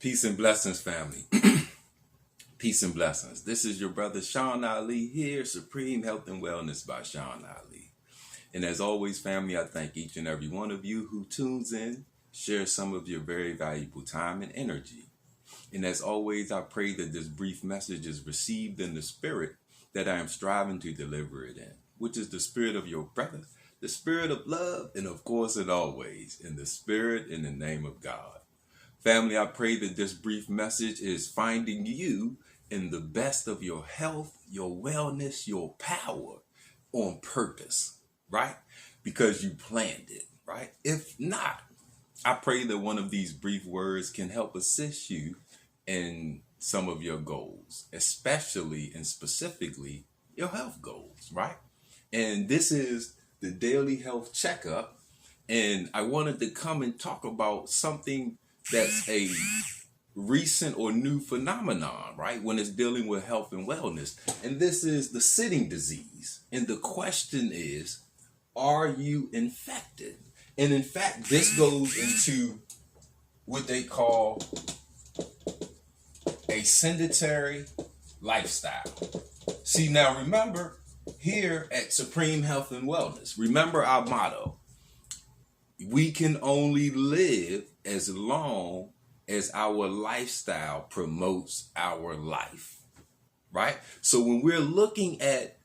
Peace and blessings, family. Peace and blessings. This is your brother Sean Ali here, Supreme Health and Wellness by Sean Ali. And as always, family, I thank each and every one of you who tunes in, shares some of your very valuable time and energy. And as always, I pray that this brief message is received in the spirit that I am striving to deliver it in, which is the spirit of your brother, the spirit of love, and of course, and always, in the spirit in the name of God. Family, I pray that this brief message is finding you in the best of your health, your wellness, your power on purpose, right? Because you planned it, right? If not, I pray that one of these brief words can help assist you in some of your goals, especially and specifically your health goals, right? And this is the daily health checkup. And I wanted to come and talk about something that's a recent or new phenomenon, right? When it's dealing with health and wellness. And this is the sitting disease. And the question is, are you infected? And in fact, this goes into what they call a sedentary lifestyle. See, now remember, here at Supreme Health and Wellness, remember our motto: we can only live as long as our lifestyle promotes our life, right? So when we're looking at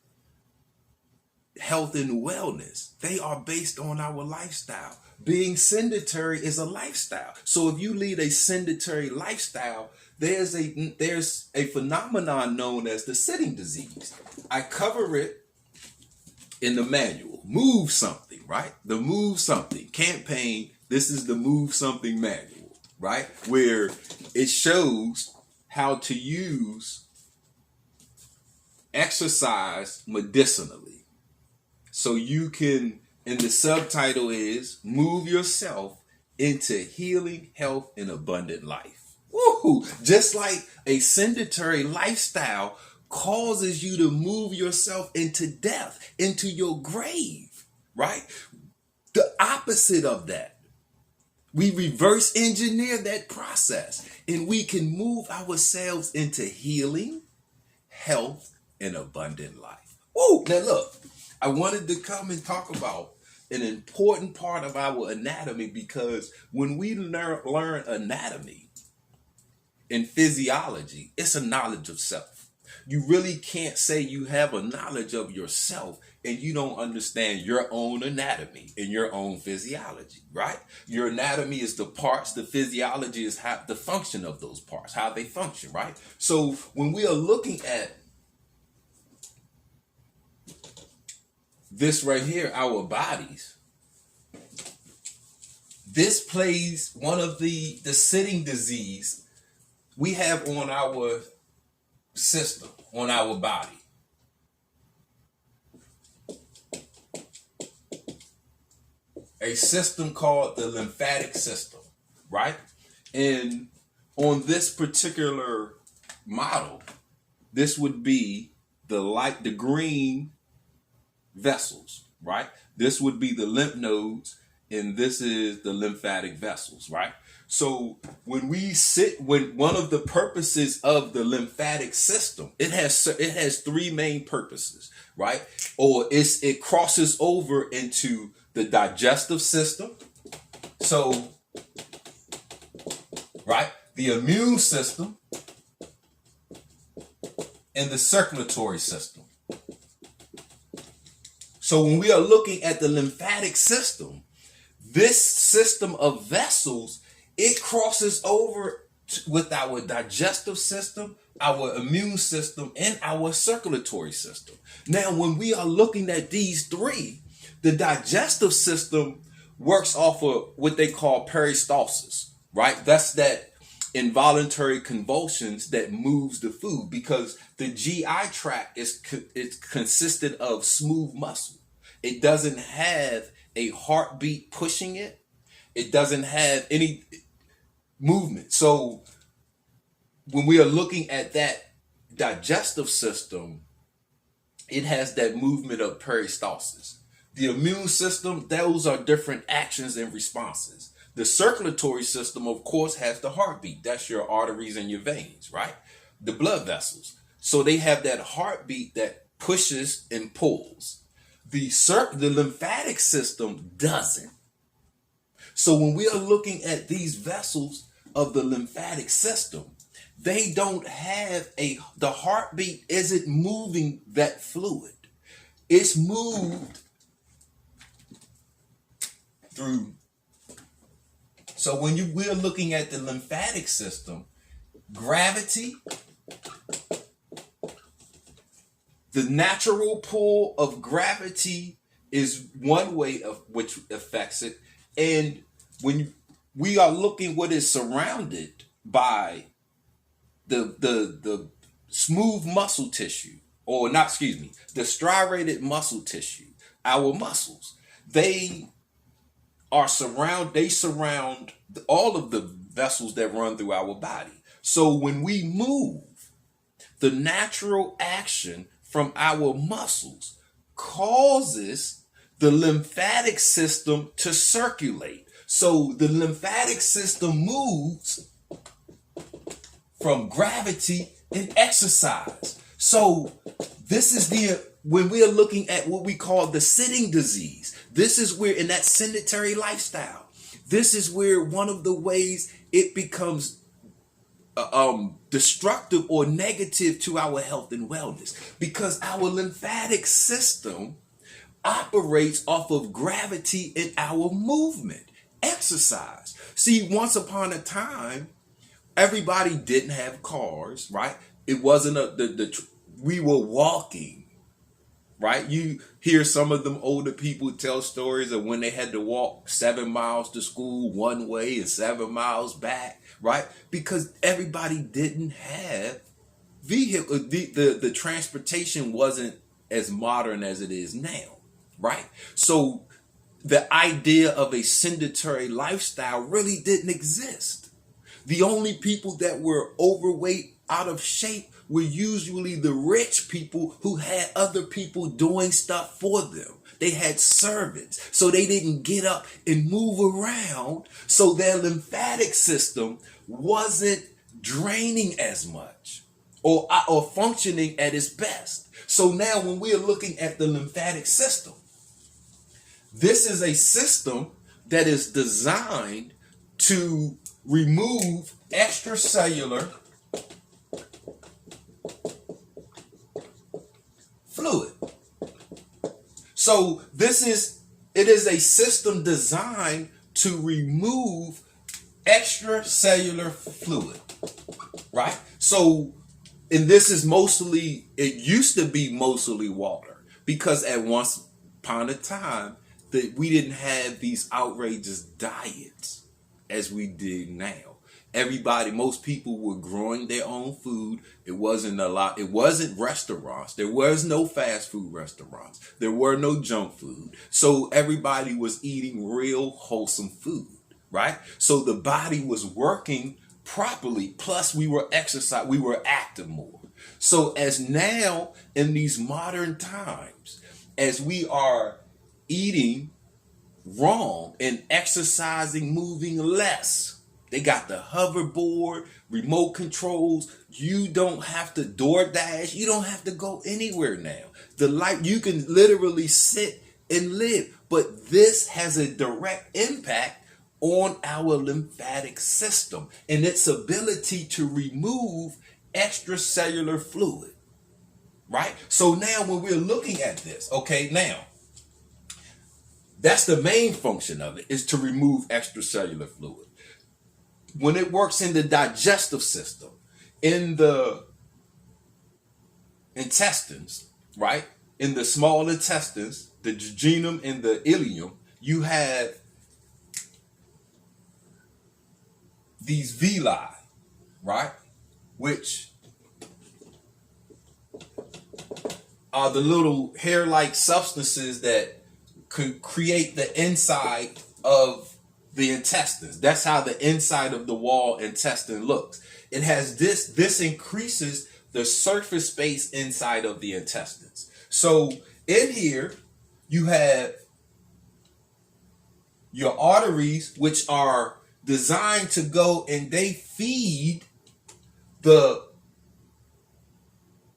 health and wellness, they are based on our lifestyle. Being sedentary is a lifestyle. So if you lead a sedentary lifestyle, there's a phenomenon known as the sitting disease. I cover it in the manual. Move something, right? The Move Something campaign. This is the Move Something manual, right? Where it shows how to use exercise medicinally. So you can, and the subtitle is Move Yourself into Healing, Health, and Abundant Life. Woo! Just like a sedentary lifestyle causes you to move yourself into death, into your grave, right? The opposite of that. We reverse engineer that process and we can move ourselves into healing, health, and abundant life. Woo! Now look, I wanted to come and talk about an important part of our anatomy, because when we learn anatomy and physiology, it's a knowledge of self. You really can't say you have a knowledge of yourself and you don't understand your own anatomy and your own physiology, right? Your anatomy is the parts, the physiology is how the function of those parts, how they function, right? So when we are looking at this right here, our bodies, this plays one of the sitting disease we have on our system, on our body. A system called the lymphatic system, right? And on this particular model, this would be the green vessels, right? This would be the lymph nodes, and this is the lymphatic vessels, right? So when one of the purposes of the lymphatic system, it has three main purposes, right? Or it crosses over into the digestive system. So, right, the immune system and the circulatory system. So when we are looking at the lymphatic system, this system of vessels, it crosses over with our digestive system, our immune system, and our circulatory system. Now, when we are looking at these three, the digestive system works off of what they call peristalsis, right? That's that involuntary convulsions that moves the food, because the GI tract is consisted of smooth muscle. It doesn't have a heartbeat pushing it. It doesn't have any movement. So when we are looking at that digestive system, it has that movement of peristalsis. The immune system, those are different actions and responses. The circulatory system, of course, has the heartbeat. That's your arteries and your veins, right? The blood vessels. So they have that heartbeat that pushes and pulls. The lymphatic system doesn't. So when we are looking at these vessels of the lymphatic system, they don't have the heartbeat isn't moving that fluid. It's moved through. So when we're looking at the lymphatic system, gravity, the natural pull of gravity is one way of which affects it. And when we are looking what is surrounded by the smooth muscle tissue, or not, excuse me, the striated muscle tissue, our muscles, they surround all of the vessels that run through our body. So when we move, the natural action from our muscles causes the lymphatic system to circulate. So the lymphatic system moves from gravity and exercise. So this is when we are looking at what we call the sitting disease. This is where, in that sedentary lifestyle, this is where one of the ways it becomes destructive or negative to our health and wellness, because our lymphatic system operates off of gravity in our movement, exercise. See, once upon a time, everybody didn't have cars, right? It wasn't we were walking, right? You hear some of them older people tell stories of when they had to walk 7 miles to school one way and 7 miles back, right? Because everybody didn't have vehicle. The transportation wasn't as modern as it is now, right? So the idea of a sedentary lifestyle really didn't exist. The only people that were overweight, out of shape, were usually the rich people who had other people doing stuff for them. They had servants, so they didn't get up and move around, so their lymphatic system wasn't draining as much or functioning at its best. So now when we're looking at the lymphatic system, this is a system that is designed to remove extracellular fluid. So it is a system designed to remove extracellular fluid, right? So, and this is it used to be mostly water, because at once upon a time that we didn't have these outrageous diets as we did now. Most people were growing their own food. It wasn't restaurants. There was no fast food restaurants. There were no junk food. So everybody was eating real wholesome food, right? So the body was working properly. Plus we were active more. So as now in these modern times, as we are eating wrong and exercising, moving less, they got the hoverboard, remote controls. You don't have to DoorDash. You don't have to go anywhere now. You can literally sit and live. But this has a direct impact on our lymphatic system and its ability to remove extracellular fluid, right? So now when we're looking at this, okay, now, that's the main function of it, is to remove extracellular fluid. When it works in the digestive system, in the intestines, right? In the small intestines, the jejunum and the ileum, you have these villi, right? Which are the little hair-like substances that could create the inside of the intestines. That's how the inside of the wall intestine looks. It has this increases the surface space inside of the intestines. So in here, you have your arteries, which are designed to go and they feed the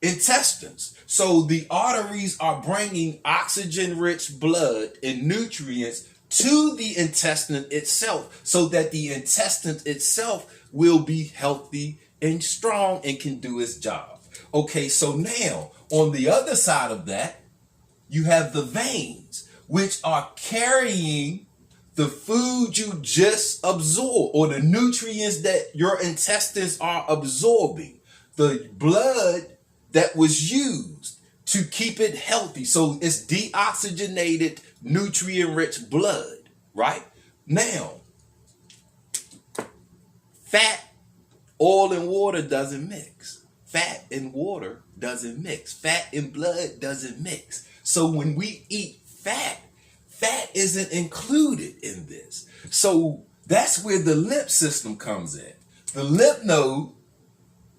intestines. So the arteries are bringing oxygen-rich blood and nutrients to the intestine itself so that the intestine itself will be healthy and strong and can do its job. Okay, so now on the other side of that, you have the veins, which are carrying the food you just absorbed or the nutrients that your intestines are absorbing, the blood that was used to keep it healthy. So it's deoxygenated, nutrient-rich blood, right? Now, fat, oil, and water doesn't mix. Fat and water doesn't mix. Fat and blood doesn't mix. So when we eat fat, fat isn't included in this. So that's where the lymph system comes in. The lymph node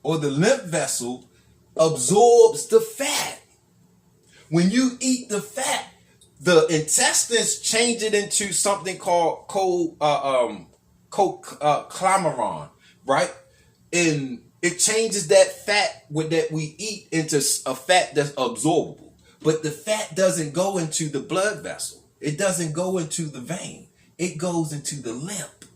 or the lymph vessel absorbs the fat. When you eat the fat, the intestines change it into something called clamaron, right? And it changes that fat that we eat into a fat that's absorbable. But the fat doesn't go into the blood vessel. It doesn't go into the vein. It goes into the lymph.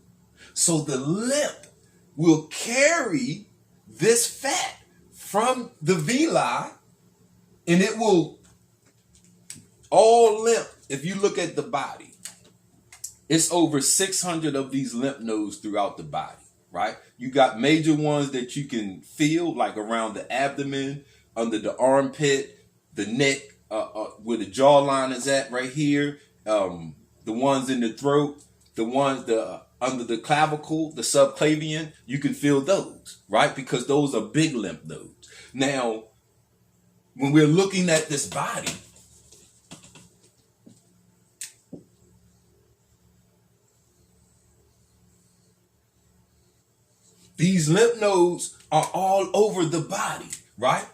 So the lymph will carry this fat from the villi, and it will, all lymph, if you look at the body, it's over 600 of these lymph nodes throughout the body, right? You got major ones that you can feel, like around the abdomen, under the armpit, the neck, where the jawline is at right here, the ones in the throat, the ones under the clavicle, the subclavian, you can feel those, right? Because those are big lymph nodes. Now, when we're looking at this body, these lymph nodes are all over the body, right?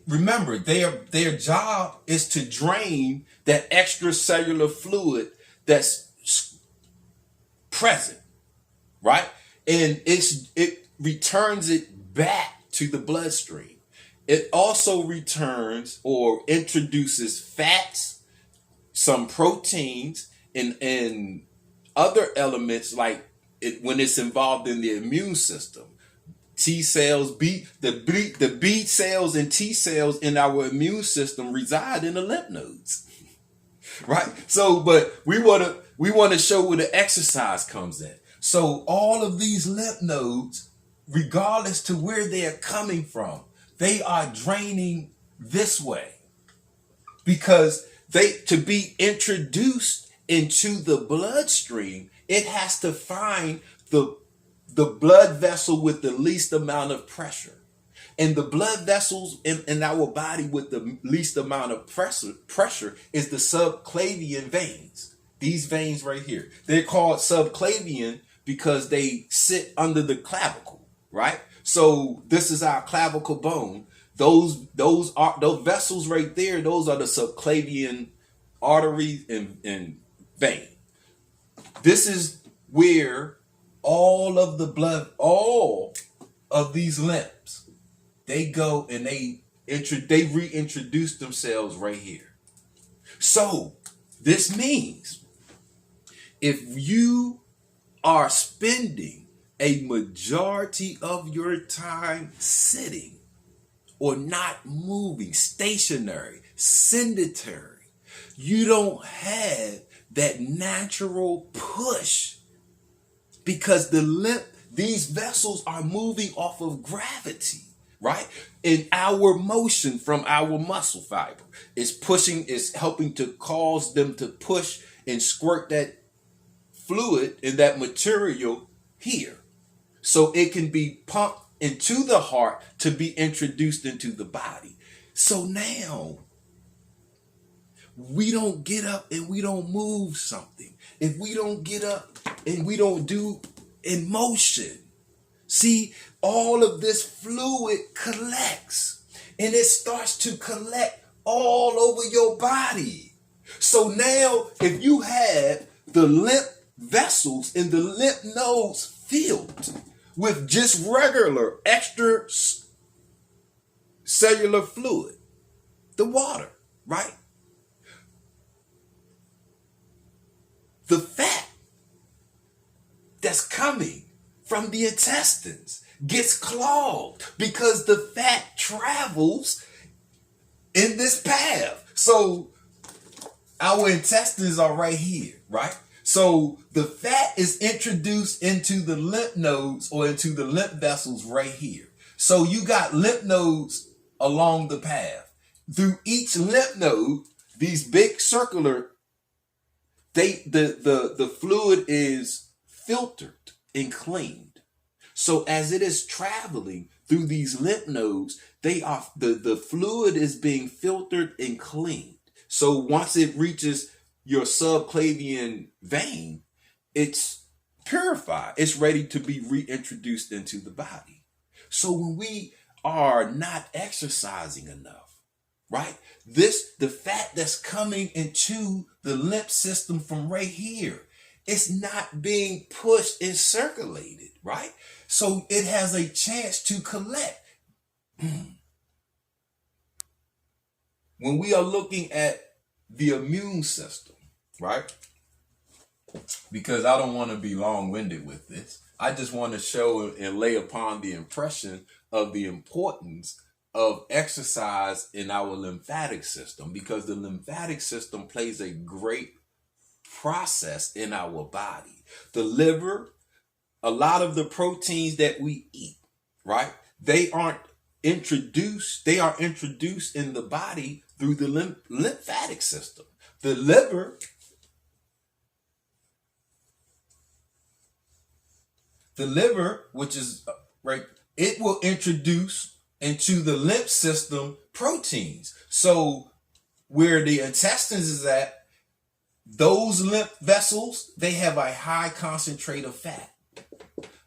Remember, their job is to drain that extracellular fluid that's present, right? And it returns it back to the bloodstream. It also returns or introduces fats, some proteins, and other elements like when it's involved in the immune system. T cells, the B cells and T cells in our immune system reside in the lymph nodes, right? So, but we want to show where the exercise comes in. So all of these lymph nodes, regardless to where they are coming from, they are draining this way because to be introduced into the bloodstream, it has to find the blood vessel with the least amount of pressure. And the blood vessels in our body with the least amount of pressure is the subclavian veins. These veins right here. They're called subclavian because they sit under the clavicle, right? So this is our clavicle bone. Those vessels right there, those are the subclavian arteries and vein. This is where all of the blood, all of these lymphs, they go and they reintroduce themselves right here. So this means if you are spending a majority of your time sitting or not moving, stationary, sedentary, you don't have that natural push because these vessels are moving off of gravity, right? And our motion from our muscle fiber is helping to cause them to push and squirt that fluid and that material here. So it can be pumped into the heart to be introduced into the body. So now we don't get up and we don't move something. If we don't get up and we don't do in motion, see, all of this fluid collects and it starts to collect all over your body. So now if you have the lymph vessels and the lymph nodes filled with just regular extra cellular fluid, the water, right? The fat that's coming from the intestines gets clogged because the fat travels in this path. So our intestines are right here, right? So the fat is introduced into the lymph nodes or into the lymph vessels right here. So you got lymph nodes along the path. Through each lymph node, these big circular, the fluid is filtered and cleaned. So as it is traveling through these lymph nodes, the fluid is being filtered and cleaned. So once it reaches your subclavian vein, it's purified. It's ready to be reintroduced into the body. So when we are not exercising enough, right? The fat that's coming into the lymph system from right here, it's not being pushed and circulated, right? So it has a chance to collect. When we are looking at the immune system, right? Because I don't want to be long-winded with this. I just want to show and lay upon the impression of the importance of exercise in our lymphatic system, because the lymphatic system plays a great process in our body. The liver, a lot of the proteins that we eat, right? They are introduced in the body through the lymphatic system. The liver, which is right, it will introduce into the lymph system proteins. So where the intestines is at, those lymph vessels, they have a high concentrate of fat.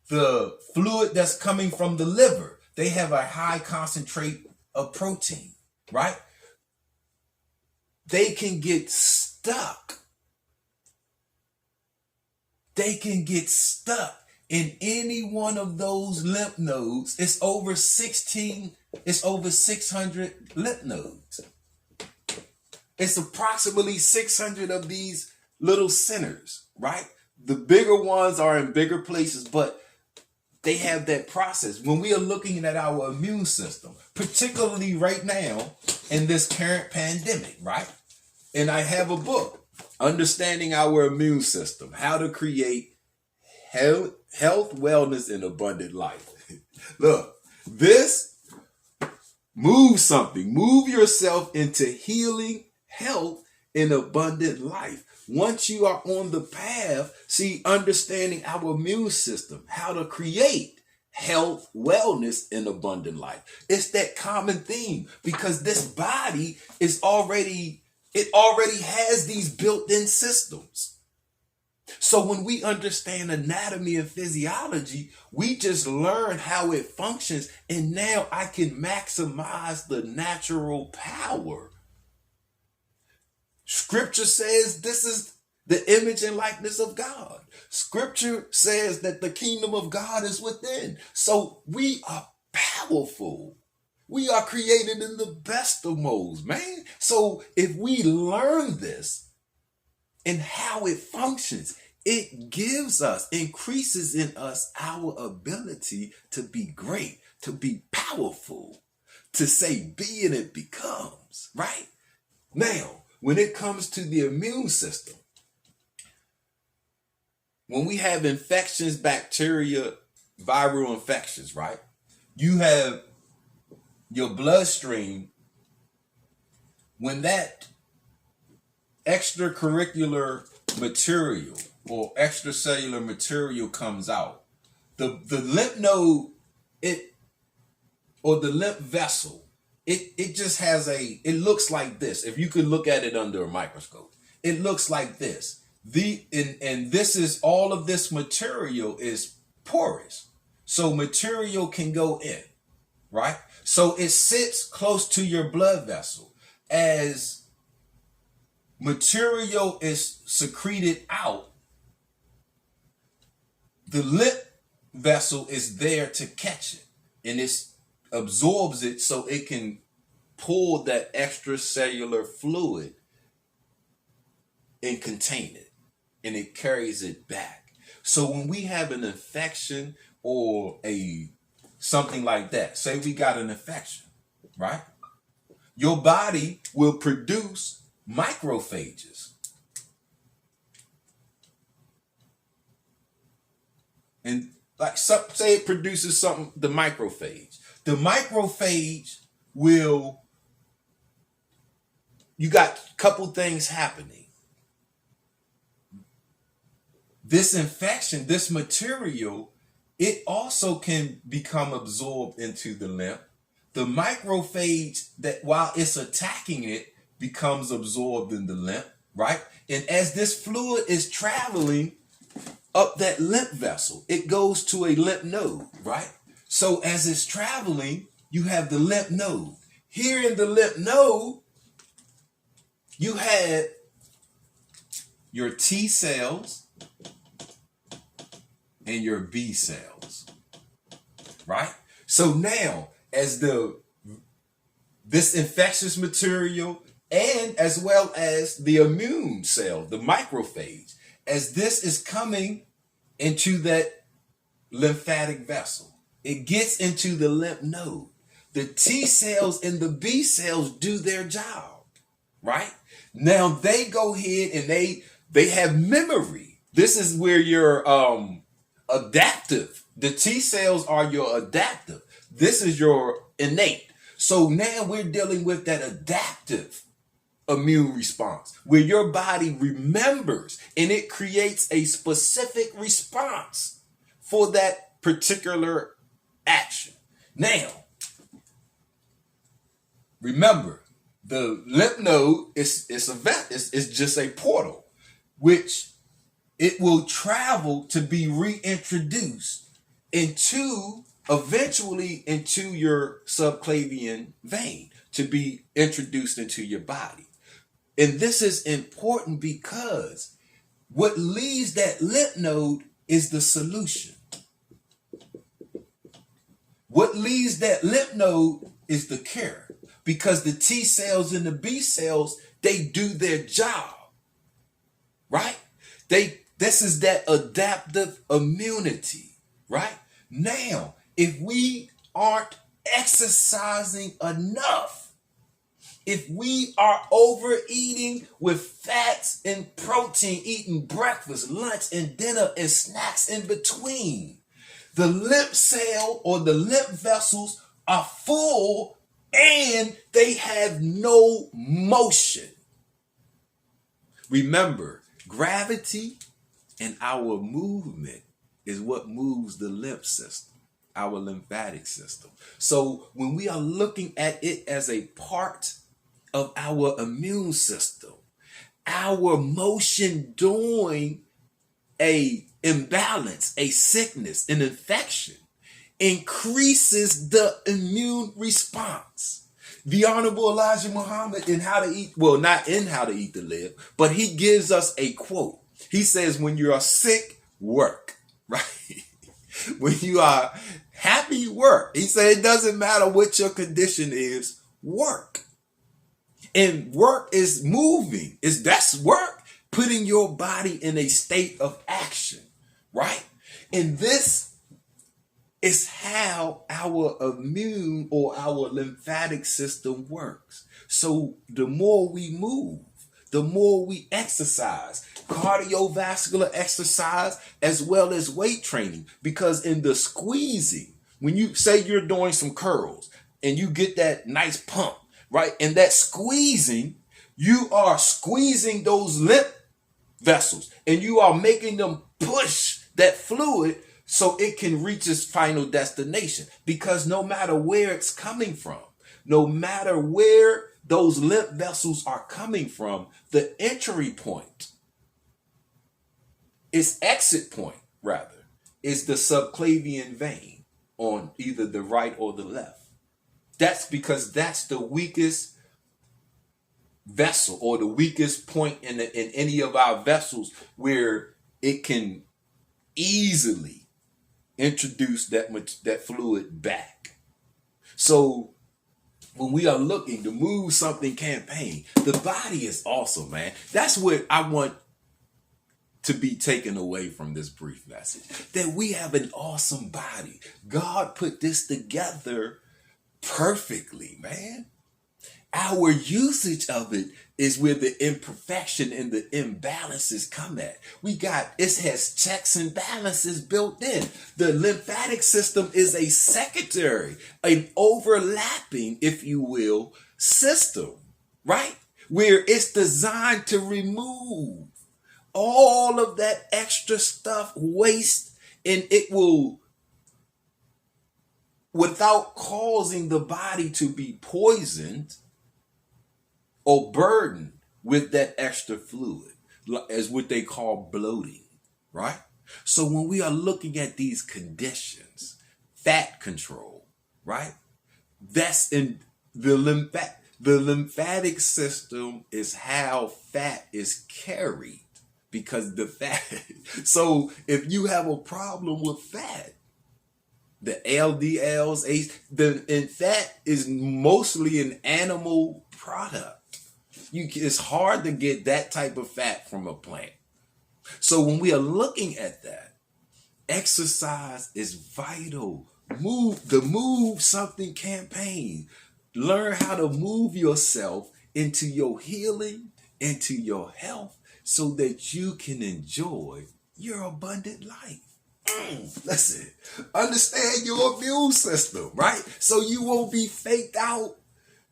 The fluid that's coming from the liver, they have a high concentrate of protein, right? They can get stuck. They can get stuck in any one of those lymph nodes. It's over 600 lymph nodes. It's approximately 600 of these little centers, right? The bigger ones are in bigger places, but they have that process. When we are looking at our immune system, particularly right now in this current pandemic, right? And I have a book, Understanding Our Immune System, How to Create Health, Wellness, and Abundant Life. Look, this moves something. Move yourself into healing, health, and abundant life. Once you are on the path, see, understanding our immune system, how to create health, wellness, and abundant life. It's that common theme, because this body is already has these built-in systems. So when we understand anatomy and physiology, we just learn how it functions, and now I can maximize the natural power. Scripture says this is the image and likeness of God. Scripture says that the kingdom of God is within. So we are powerful. We are created in the best of modes, man. So if we learn this and how it functions, it increases in us our ability to be great, to be powerful, to say be and it becomes, right? Now, when it comes to the immune system, when we have infections, bacteria, viral infections, right? You have your bloodstream, when that extracurricular material or extracellular material comes out, the lymph node, the lymph vessel, it just has it looks like this. If you could look at it under a microscope, it looks like this. And this is, all of this material is porous. So material can go in, right? So it sits close to your blood vessel. As material is secreted out, the lymph vessel is there to catch it, and it absorbs it so it can pull that extracellular fluid and contain it, and it carries it back. So when we have an infection or something like that, say we got an infection, right? Your body will produce macrophages. And like say it produces something, the macrophage. The macrophage will, you got a couple things happening. This infection, this material, it also can become absorbed into the lymph. The macrophage, that while it's attacking it, becomes absorbed in the lymph, right? And as this fluid is traveling up that lymph vessel, it goes to a lymph node, right? So as it's traveling, you have the lymph node. Here in the lymph node, you have your T cells and your B cells, right? So now, as this infectious material and as well as the immune cell, the macrophage, as this is coming into that lymphatic vessel, it gets into the lymph node. The T cells and the B cells do their job, right? Now they go ahead and they have memory. This is where your adaptive. The T cells are your adaptive. This is your innate. So now we're dealing with that adaptive immune response where your body remembers and it creates a specific response for that particular action. Now, remember, the lymph node is just a portal, which it will travel to be reintroduced eventually into your subclavian vein, to be introduced into your body. And this is important because what leaves that lymph node is the solution. What leaves that lymph node is the cure, because the T cells and the B cells, they do their job, right? This is that adaptive immunity, right? Now, if we aren't exercising enough, if we are overeating with fats and protein, eating breakfast, lunch, and dinner, and snacks in between, the lymph cell or the lymph vessels are full and they have no motion. Remember, gravity and our movement is what moves the lymph system, our lymphatic system. So when we are looking at it as a part of our immune system, our motion during a imbalance, a sickness, an infection, increases the immune response. The Honorable Elijah Muhammad in How to Eat, well, not in How to Eat to Live, but he gives us a quote. He says, when you are sick, work, right? When you are happy, work. He said, it doesn't matter what your condition is, work. And work is moving. That's work, putting your body in a state of action, right? And this is how our immune or our lymphatic system works. So the more we move, the more we exercise, cardiovascular exercise as well as weight training, because in the squeezing, when you say you're doing some curls and you get that nice pump, right? And that squeezing, you are squeezing those lymph vessels and you are making them push that fluid so it can reach its final destination. Because no matter where it's coming from, no matter where those lymph vessels are coming from, the entry point, its exit point rather, is the subclavian vein on either the right or the left. That's because that's the weakest vessel or the weakest point in any of our vessels where it can easily introduce that fluid back. So when we are looking to move something campaign, the body is awesome, man. That's what I want to be taken away from this brief message, that we have an awesome body. God put this together perfectly, man. Our usage of it is where the imperfection and the imbalances come at. It has checks and balances built in. The lymphatic system is a secondary, an overlapping, if you will, system, right? Where it's designed to remove all of that extra stuff, waste, and it will, without causing the body to be poisoned or burdened with that extra fluid, as what they call bloating, right? So when we are looking at these conditions, fat control, right? That's in the lymphatic system is how fat is carried, because the fat. So if you have a problem with fat, the LDLs, and fat is mostly an animal product. It's hard to get that type of fat from a plant. So when we are looking at that, exercise is vital. Move something campaign. Learn how to move yourself into your healing, into your health, so that you can enjoy your abundant life. Listen, understand your immune system, right? So you won't be faked out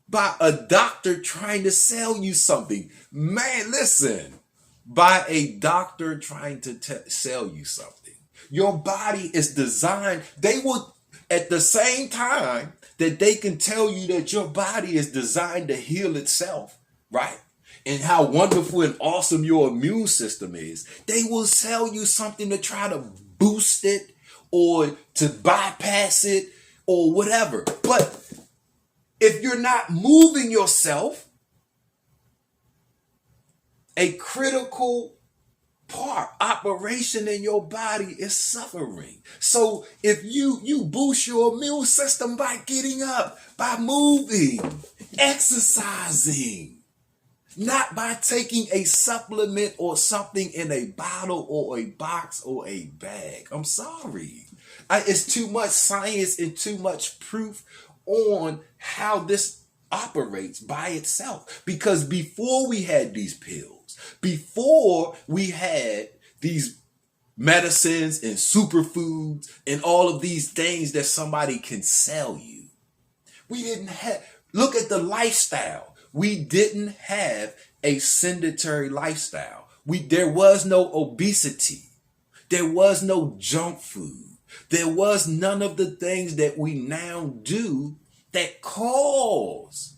by a doctor trying to sell you something. Man, listen, by a doctor trying to sell you something. Your body is designed, they will, at the same time that they can tell you that your body is designed to heal itself, right? And how wonderful and awesome your immune system is, they will sell you something to try to boost it or to bypass it or whatever. But if you're not moving yourself, a critical operation in your body is suffering. So if you boost your immune system by getting up, by moving, exercising, not by taking a supplement or something in a bottle or a box or a bag. I'm sorry. It's too much science and too much proof on how this operates by itself. Because before we had these pills, before we had these medicines and superfoods and all of these things that somebody can sell you, we didn't have, look at the lifestyle. We didn't have a sedentary lifestyle. There was no obesity. There was no junk food. There was none of the things that we now do that cause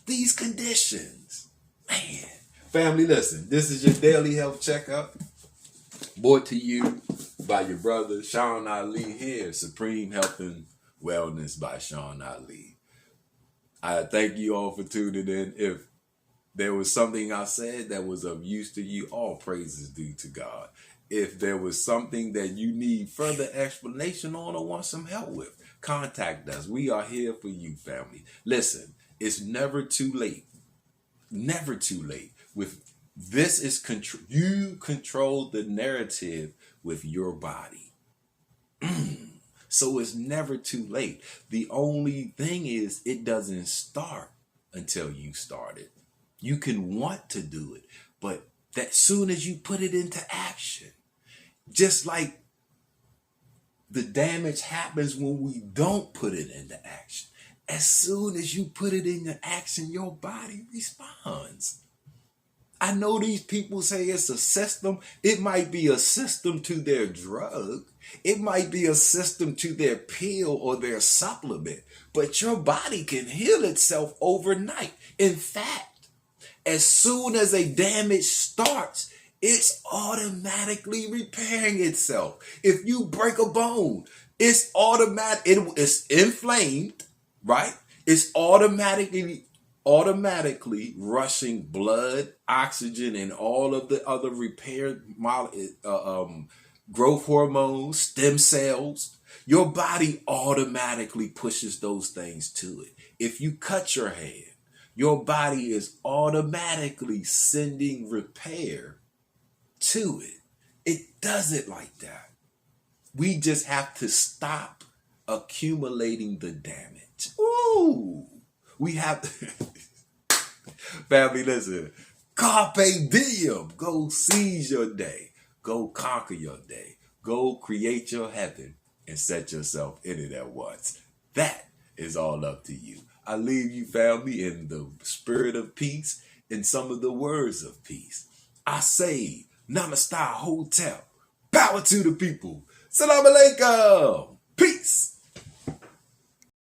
these conditions. Man, family, listen, this is your daily health checkup, brought to you by your brother Sean Ali here, Supreme Health and Wellness by Sean Ali. I thank you all for tuning in. If there was something I said that was of use to you, all praises due to God. If there was something that you need further explanation on or want some help with, contact us. We are here for you, family. Listen, it's never too late. Never too late. This is control. You control the narrative with your body. So it's never too late. The only thing is, it doesn't start until you start it. You can want to do it, but that soon as you put it into action, just like the damage happens when we don't put it into action, as soon as you put it into action, your body responds. I know these people say it's a system. It might be a system to their drug. It might be a system to their pill or their supplement, but your body can heal itself overnight. In fact, as soon as a damage starts, it's automatically repairing itself. If you break a bone, it's automatic. It's inflamed, right? It's automatically automatically rushing blood, oxygen, and all of the other growth hormones, stem cells. Your body automatically pushes those things to it. If you cut your hand, your body is automatically sending repair to it. It does it like that. We just have to stop accumulating the damage. Ooh, we have to. Family, listen. Carpe diem. Go seize your day. Go conquer your day. Go create your heaven and set yourself in it at once. That is all up to you. I leave you, family, in the spirit of peace and some of the words of peace. I say, Namaste Hotel. Power to the people. Salam alaikum. Peace.